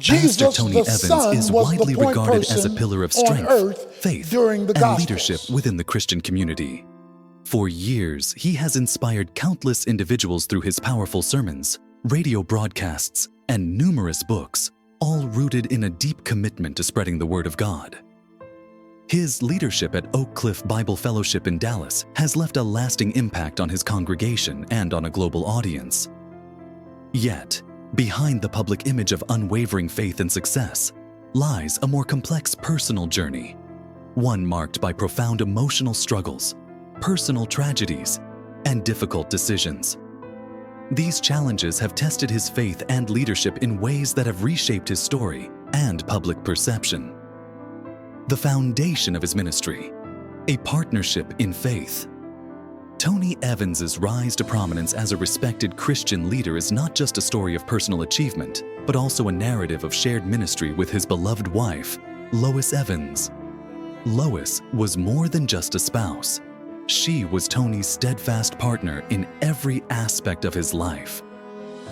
Pastor Jesus, Tony the Evans Son, is was the widely point regarded as a person pillar of on strength, earth faith, during the and Gospels. leadership within the Christian community. For years, he has inspired countless individuals through his powerful sermons, radio broadcasts, and numerous books, all rooted in a deep commitment to spreading the Word of God. His leadership at Oak Cliff Bible Fellowship in Dallas has left a lasting impact on his congregation and on a global audience. Yet, behind the public image of unwavering faith and success lies a more complex personal journey, one marked by profound emotional struggles, personal tragedies, and difficult decisions. These challenges have tested his faith and leadership in ways that have reshaped his story and public perception. The foundation of his ministry, a partnership in faith. Tony Evans's rise to prominence as a respected Christian leader is not just a story of personal achievement, but also a narrative of shared ministry with his beloved wife, Lois Evans. Lois was more than just a spouse. She was Tony's steadfast partner in every aspect of his life.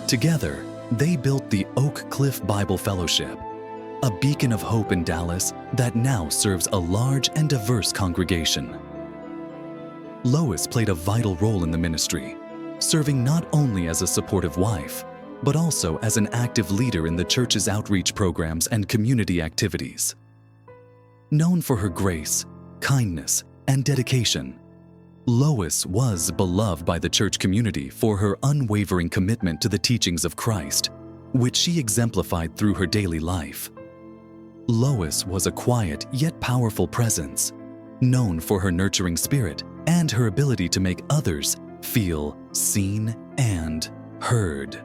Together, they built the Oak Cliff Bible Fellowship, a beacon of hope in Dallas that now serves a large and diverse congregation. Lois played a vital role in the ministry, serving not only as a supportive wife, but also as an active leader in the church's outreach programs and community activities. Known for her grace, kindness, and dedication, Lois was beloved by the church community for her unwavering commitment to the teachings of Christ, which she exemplified through her daily life. Lois was a quiet yet powerful presence, known for her nurturing spirit and her ability to make others feel seen and heard.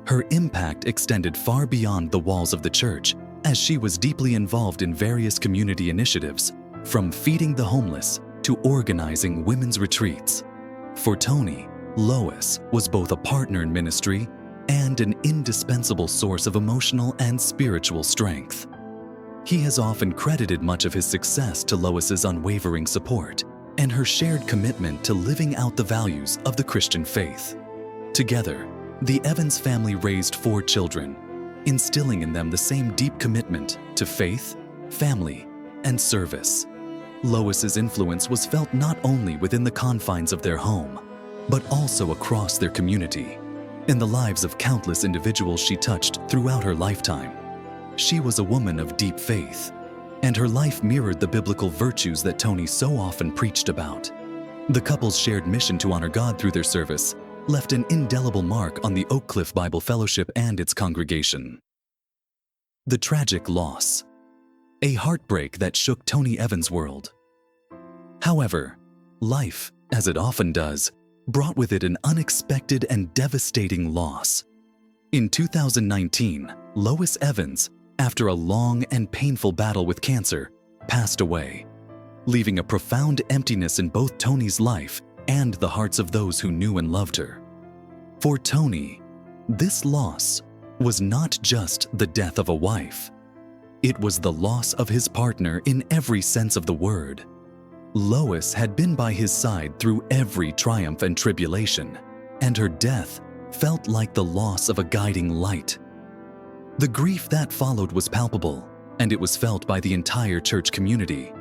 Her impact extended far beyond the walls of the church, as she was deeply involved in various community initiatives, from feeding the homeless to organizing women's retreats. For Tony, Lois was both a partner in ministry and an indispensable source of emotional and spiritual strength. He has often credited much of his success to Lois's unwavering support and her shared commitment to living out the values of the Christian faith. Together, the Evans family raised 4 children, instilling in them the same deep commitment to faith, family, and service. Lois's influence was felt not only within the confines of their home, but also across their community. In the lives of countless individuals she touched throughout her lifetime, she was a woman of deep faith, and her life mirrored the biblical virtues that Tony so often preached about. The couple's shared mission to honor God through their service left an indelible mark on the Oak Cliff Bible Fellowship and its congregation. The tragic loss, a heartbreak that shook Tony Evans' world. However, life, as it often does, brought with it an unexpected and devastating loss. In 2019, Lois Evans, after a long and painful battle with cancer, passed away, leaving a profound emptiness in both Tony's life and the hearts of those who knew and loved her. For Tony, this loss was not just the death of a wife. It was the loss of his partner in every sense of the word. Lois had been by his side through every triumph and tribulation, and her death felt like the loss of a guiding light. The grief that followed was palpable, and it was felt by the entire church community.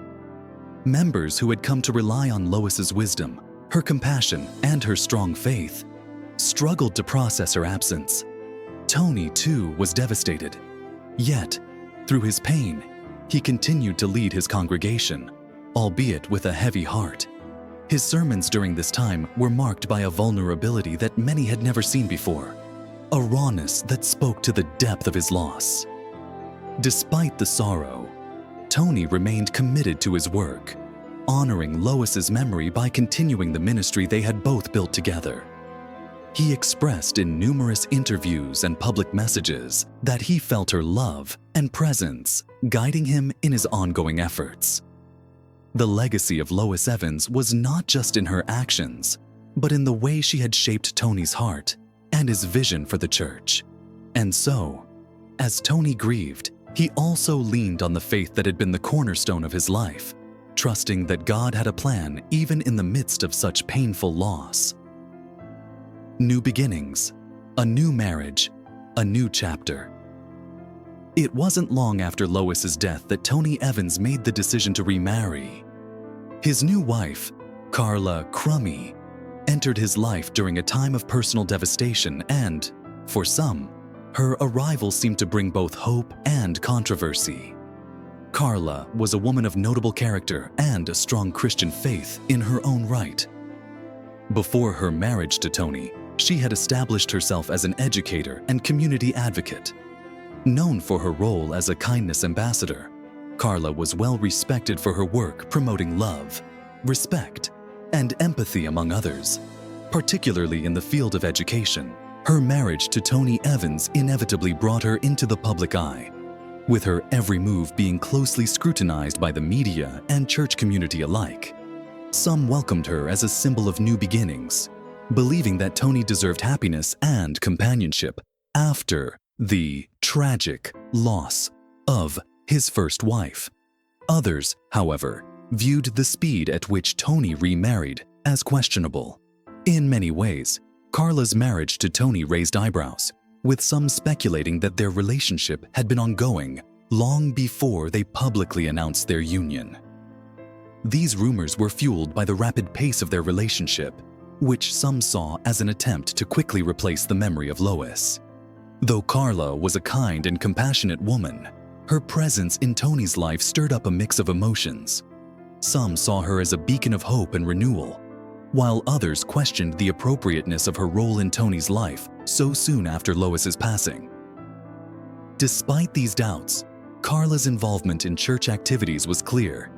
Members who had come to rely on Lois's wisdom, her compassion, and her strong faith struggled to process her absence. Tony, too, was devastated. Yet, through his pain, he continued to lead his congregation, albeit with a heavy heart. His sermons during this time were marked by a vulnerability that many had never seen before, a rawness that spoke to the depth of his loss. Despite the sorrow, Tony remained committed to his work, honoring Lois's memory by continuing the ministry they had both built together. He expressed in numerous interviews and public messages that he felt her love and presence guiding him in his ongoing efforts. The legacy of Lois Evans was not just in her actions, but in the way she had shaped Tony's heart and his vision for the church. And so, as Tony grieved, he also leaned on the faith that had been the cornerstone of his life, trusting that God had a plan even in the midst of such painful loss. New beginnings, a new marriage, a new chapter. It wasn't long after Lois's death that Tony Evans made the decision to remarry. His new wife, Carla Crummy, entered his life during a time of personal devastation and, for some, her arrival seemed to bring both hope and controversy. Carla was a woman of notable character and a strong Christian faith in her own right. Before her marriage to Tony, she had established herself as an educator and community advocate. Known for her role as a kindness ambassador, Carla was well respected for her work promoting love, respect, and empathy among others, particularly in the field of education. Her marriage to Tony Evans inevitably brought her into the public eye, with her every move being closely scrutinized by the media and church community alike. Some welcomed her as a symbol of new beginnings, believing that Tony deserved happiness and companionship after the tragic loss of his first wife. Others, however, viewed the speed at which Tony remarried as questionable. In many ways, Carla's marriage to Tony raised eyebrows, with some speculating that their relationship had been ongoing long before they publicly announced their union. These rumors were fueled by the rapid pace of their relationship, which some saw as an attempt to quickly replace the memory of Lois. Though Carla was a kind and compassionate woman, her presence in Tony's life stirred up a mix of emotions. Some saw her as a beacon of hope and renewal, while others questioned the appropriateness of her role in Tony's life so soon after Lois's passing. Despite these doubts, Carla's involvement in church activities was clear.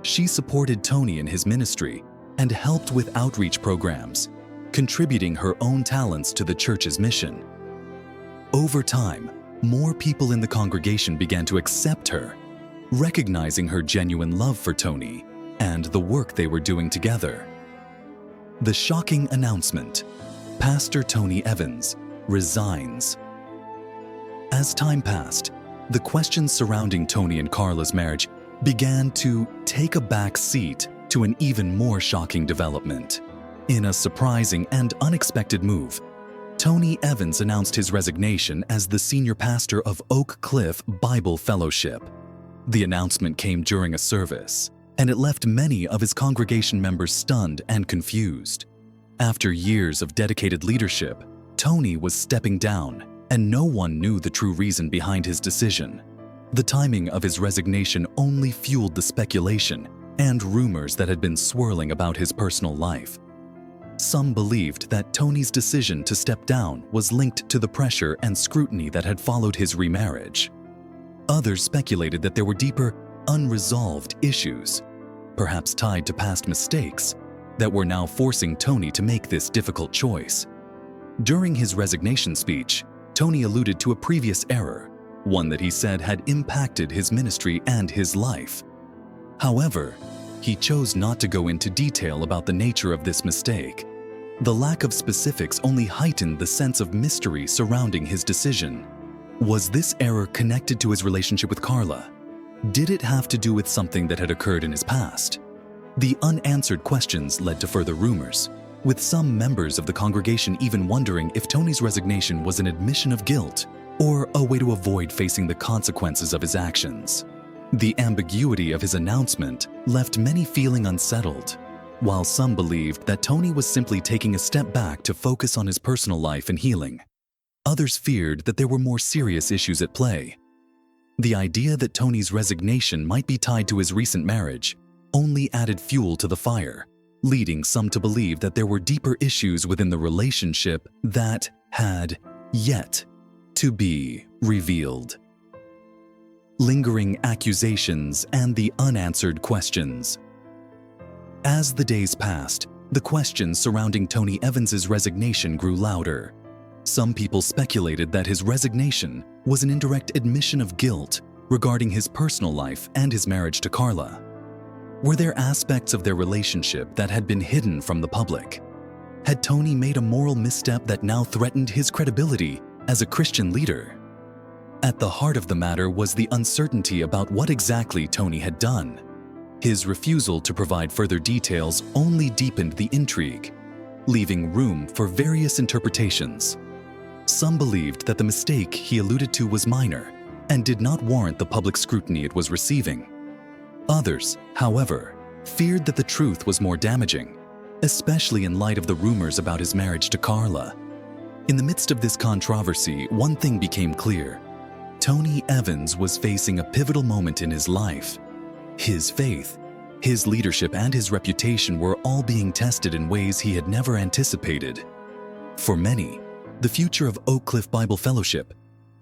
She supported Tony in his ministry and helped with outreach programs, contributing her own talents to the church's mission. Over time, more people in the congregation began to accept her, recognizing her genuine love for Tony and the work they were doing together. The shocking announcement: Pastor Tony Evans resigns. As time passed, the questions surrounding Tony and Carla's marriage began to take a back seat to an even more shocking development. In a surprising and unexpected move, Tony Evans announced his resignation as the senior pastor of Oak Cliff Bible Fellowship. The announcement came during a service, and it left many of his congregation members stunned and confused. After years of dedicated leadership, Tony was stepping down, and no one knew the true reason behind his decision. The timing of his resignation only fueled the speculation and rumors that had been swirling about his personal life. Some believed that Tony's decision to step down was linked to the pressure and scrutiny that had followed his remarriage. Others speculated that there were deeper, unresolved issues, perhaps tied to past mistakes, that were now forcing Tony to make this difficult choice. During his resignation speech, Tony alluded to a previous error, one that he said had impacted his ministry and his life. However, he chose not to go into detail about the nature of this mistake. The lack of specifics only heightened the sense of mystery surrounding his decision. Was this error connected to his relationship with Carla? Did it have to do with something that had occurred in his past? The unanswered questions led to further rumors, with some members of the congregation even wondering if Tony's resignation was an admission of guilt or a way to avoid facing the consequences of his actions. The ambiguity of his announcement left many feeling unsettled, while some believed that Tony was simply taking a step back to focus on his personal life and healing. Others feared that there were more serious issues at play. The idea that Tony's resignation might be tied to his recent marriage only added fuel to the fire, leading some to believe that there were deeper issues within the relationship that had yet to be revealed. Lingering accusations and the unanswered questions. As the days passed, the questions surrounding Tony Evans's resignation grew louder. Some people speculated that his resignation was an indirect admission of guilt regarding his personal life and his marriage to Carla. Were there aspects of their relationship that had been hidden from the public? Had Tony made a moral misstep that now threatened his credibility as a Christian leader? At the heart of the matter was the uncertainty about what exactly Tony had done. His refusal to provide further details only deepened the intrigue, leaving room for various interpretations. Some believed that the mistake he alluded to was minor, and did not warrant the public scrutiny it was receiving. Others, however, feared that the truth was more damaging, especially in light of the rumors about his marriage to Carla. In the midst of this controversy, one thing became clear. Tony Evans was facing a pivotal moment in his life. His faith, his leadership, and his reputation were all being tested in ways he had never anticipated. For many, the future of Oak Cliff Bible Fellowship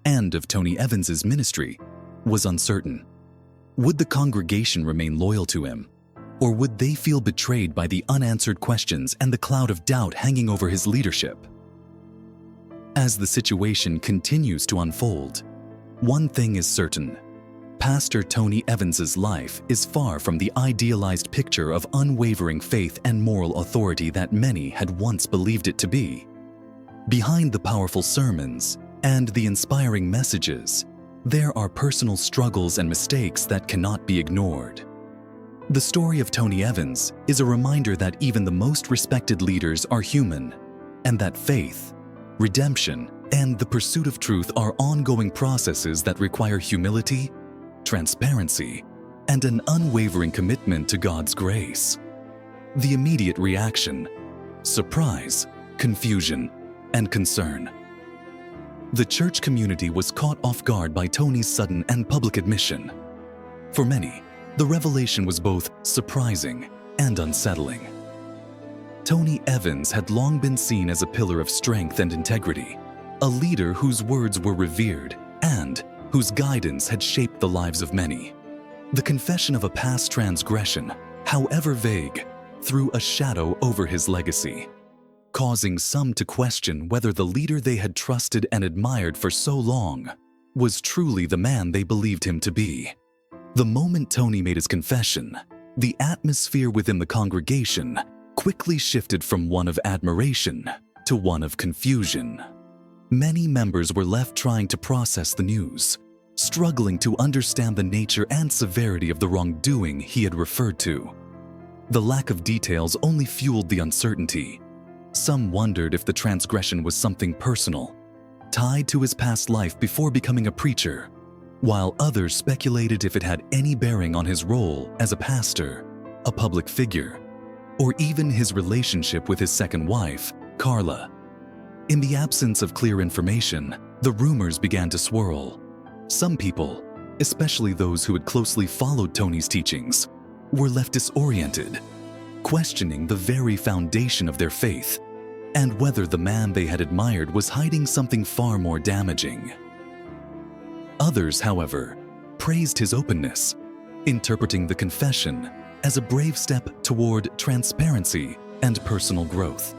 and of Tony Evans's ministry was uncertain. Would the congregation remain loyal to him, or would they feel betrayed by the unanswered questions and the cloud of doubt hanging over his leadership? As the situation continues to unfold, one thing is certain. Pastor Tony Evans's life is far from the idealized picture of unwavering faith and moral authority that many had once believed it to be. Behind the powerful sermons and the inspiring messages, there are personal struggles and mistakes that cannot be ignored. The story of Tony Evans is a reminder that even the most respected leaders are human, and that faith, redemption, and the pursuit of truth are ongoing processes that require humility, transparency, and an unwavering commitment to God's grace. The immediate reaction: surprise, confusion, and concern. The church community was caught off guard by Tony's sudden and public admission. For many, the revelation was both surprising and unsettling. Tony Evans had long been seen as a pillar of strength and integrity, a leader whose words were revered and whose guidance had shaped the lives of many. The confession of a past transgression, however vague, threw a shadow over his legacy, causing some to question whether the leader they had trusted and admired for so long was truly the man they believed him to be. The moment Tony made his confession, the atmosphere within the congregation quickly shifted from one of admiration to one of confusion. Many members were left trying to process the news, struggling to understand the nature and severity of the wrongdoing he had referred to. The lack of details only fueled the uncertainty. Some wondered if the transgression was something personal, tied to his past life before becoming a preacher, while others speculated if it had any bearing on his role as a pastor, a public figure, or even his relationship with his second wife, Carla. In the absence of clear information, the rumors began to swirl. Some people, especially those who had closely followed Tony's teachings, were left disoriented, questioning the very foundation of their faith and whether the man they had admired was hiding something far more damaging. Others, however, praised his openness, interpreting the confession as a brave step toward transparency and personal growth.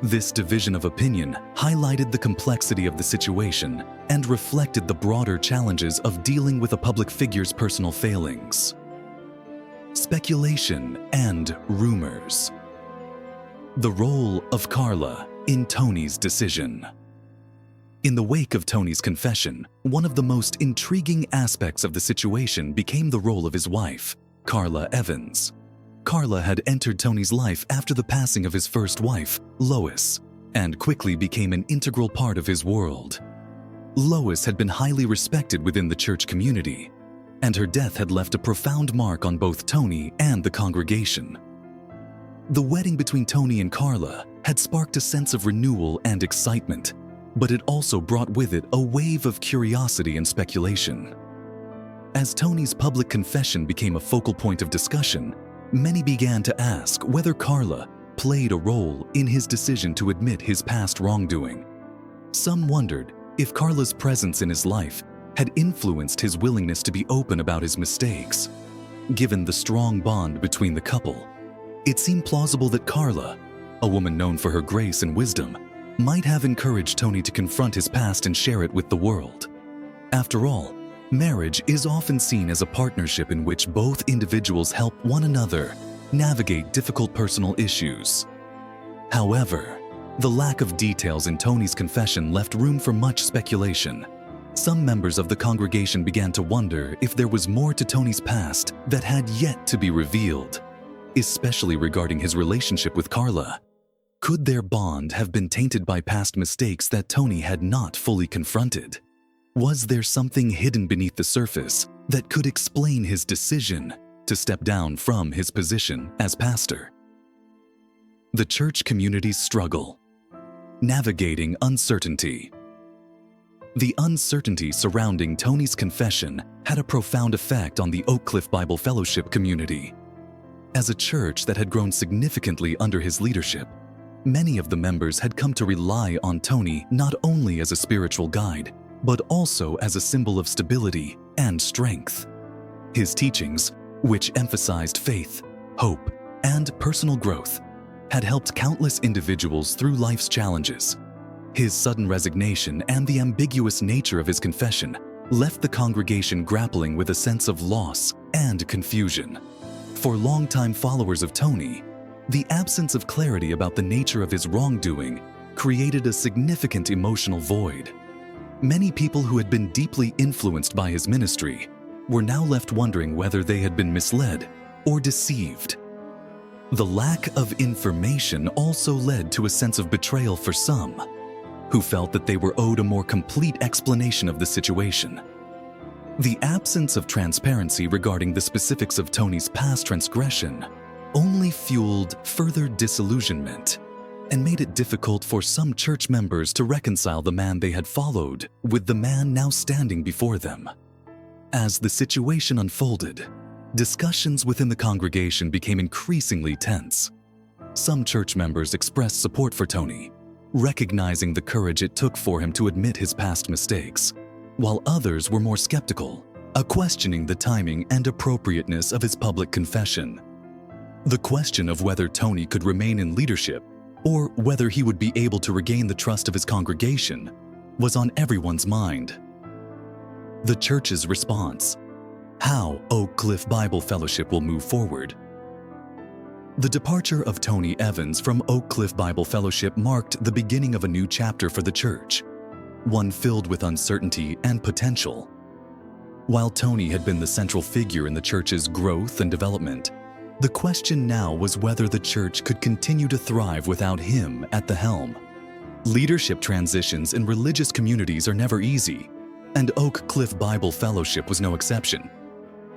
This division of opinion highlighted the complexity of the situation and reflected the broader challenges of dealing with a public figure's personal failings. Speculation and rumors. The role of Carla in Tony's decision. In the wake of Tony's confession, one of the most intriguing aspects of the situation became the role of his wife, Carla Evans. Carla had entered Tony's life after the passing of his first wife, Lois, and quickly became an integral part of his world. Lois had been highly respected within the church community, and her death had left a profound mark on both Tony and the congregation. The wedding between Tony and Carla had sparked a sense of renewal and excitement, but it also brought with it a wave of curiosity and speculation. As Tony's public confession became a focal point of discussion, many began to ask whether Carla played a role in his decision to admit his past wrongdoing. Some wondered if Carla's presence in his life had influenced his willingness to be open about his mistakes. Given the strong bond between the couple, it seemed plausible that Carla, a woman known for her grace and wisdom, might have encouraged Tony to confront his past and share it with the world. After all, marriage is often seen as a partnership in which both individuals help one another navigate difficult personal issues. However, the lack of details in Tony's confession left room for much speculation. Some members of the congregation began to wonder if there was more to Tony's past that had yet to be revealed, especially regarding his relationship with Carla. Could their bond have been tainted by past mistakes that Tony had not fully confronted? Was there something hidden beneath the surface that could explain his decision to step down from his position as pastor? The church community's struggle. Navigating uncertainty. The uncertainty surrounding Tony's confession had a profound effect on the Oak Cliff Bible Fellowship community. As a church that had grown significantly under his leadership, many of the members had come to rely on Tony not only as a spiritual guide, but also as a symbol of stability and strength. His teachings, which emphasized faith, hope, and personal growth, had helped countless individuals through life's challenges. His sudden resignation and the ambiguous nature of his confession left the congregation grappling with a sense of loss and confusion. For longtime followers of Tony, the absence of clarity about the nature of his wrongdoing created a significant emotional void. Many people who had been deeply influenced by his ministry were now left wondering whether they had been misled or deceived. The lack of information also led to a sense of betrayal for some, who felt that they were owed a more complete explanation of the situation. The absence of transparency regarding the specifics of Tony's past transgression only fueled further disillusionment and made it difficult for some church members to reconcile the man they had followed with the man now standing before them. As the situation unfolded, discussions within the congregation became increasingly tense. Some church members expressed support for Tony, recognizing the courage it took for him to admit his past mistakes, while others were more skeptical, questioning the timing and appropriateness of his public confession. The question of whether Tony could remain in leadership or whether he would be able to regain the trust of his congregation was on everyone's mind. The church's response. How Oak Cliff Bible Fellowship will move forward. The departure of Tony Evans from Oak Cliff Bible Fellowship marked the beginning of a new chapter for the church, one filled with uncertainty and potential. While Tony had been the central figure in the church's growth and development, the question now was whether the church could continue to thrive without him at the helm. Leadership transitions in religious communities are never easy, and Oak Cliff Bible Fellowship was no exception.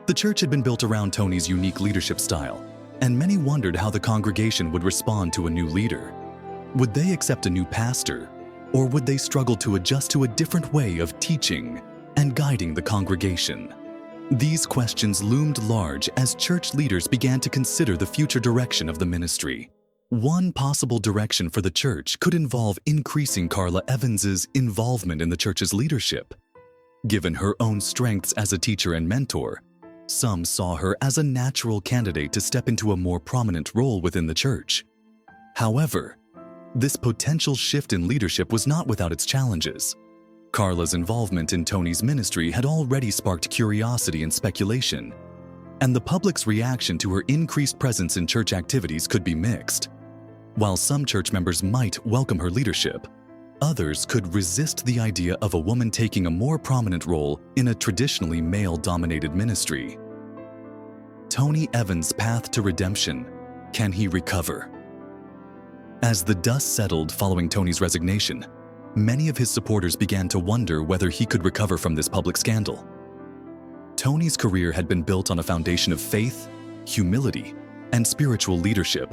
The church had been built around Tony's unique leadership style, and many wondered how the congregation would respond to a new leader. Would they accept a new pastor, or would they struggle to adjust to a different way of teaching and guiding the congregation? These questions loomed large as church leaders began to consider the future direction of the ministry. One possible direction for the church could involve increasing Carla Evans's involvement in the church's leadership. Given her own strengths as a teacher and mentor, some saw her as a natural candidate to step into a more prominent role within the church. However, this potential shift in leadership was not without its challenges. Carla's involvement in Tony's ministry had already sparked curiosity and speculation, and the public's reaction to her increased presence in church activities could be mixed. While some church members might welcome her leadership, others could resist the idea of a woman taking a more prominent role in a traditionally male-dominated ministry. Tony Evans' path to redemption. Can he recover? As the dust settled following Tony's resignation, many of his supporters began to wonder whether he could recover from this public scandal. Tony's career had been built on a foundation of faith, humility, and spiritual leadership,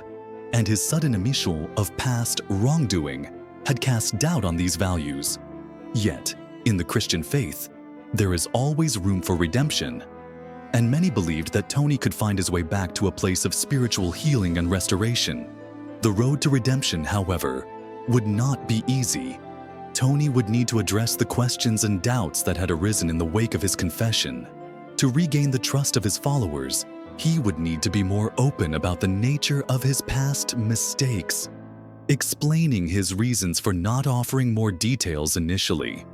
and his sudden omission of past wrongdoing had cast doubt on these values. Yet, in the Christian faith, there is always room for redemption, and many believed that Tony could find his way back to a place of spiritual healing and restoration. The road to redemption, however, would not be easy. Tony would need to address the questions and doubts that had arisen in the wake of his confession. To regain the trust of his followers, he would need to be more open about the nature of his past mistakes, explaining his reasons for not offering more details initially.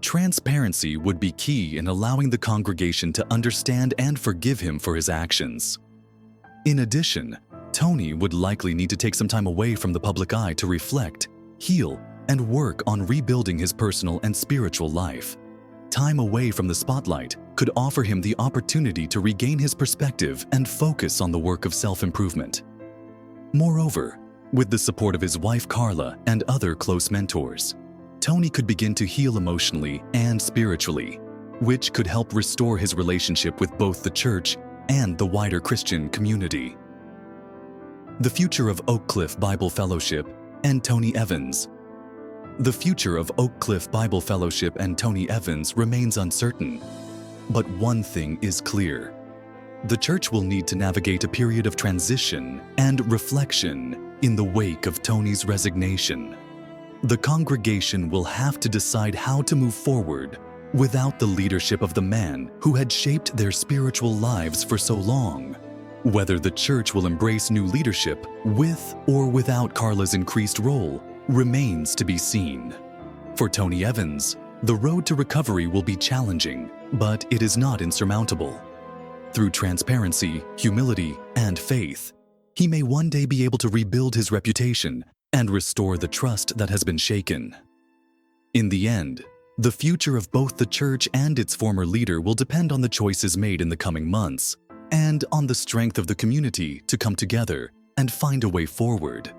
Transparency would be key in allowing the congregation to understand and forgive him for his actions. In addition, Tony would likely need to take some time away from the public eye to reflect, heal, and work on rebuilding his personal and spiritual life. Time away from the spotlight could offer him the opportunity to regain his perspective and focus on the work of self-improvement. Moreover, with the support of his wife Carla and other close mentors, Tony could begin to heal emotionally and spiritually, which could help restore his relationship with both the church and the wider Christian community. The future of Oak Cliff Bible Fellowship and Tony Evans. The future of Oak Cliff Bible Fellowship and Tony Evans remains uncertain, but one thing is clear. The church will need to navigate a period of transition and reflection in the wake of Tony's resignation. The congregation will have to decide how to move forward without the leadership of the man who had shaped their spiritual lives for so long. Whether the church will embrace new leadership with or without Carla's increased role remains to be seen. For Tony Evans, the road to recovery will be challenging, but it is not insurmountable. Through transparency, humility, and faith, he may one day be able to rebuild his reputation and restore the trust that has been shaken. In the end, the future of both the church and its former leader will depend on the choices made in the coming months and on the strength of the community to come together and find a way forward.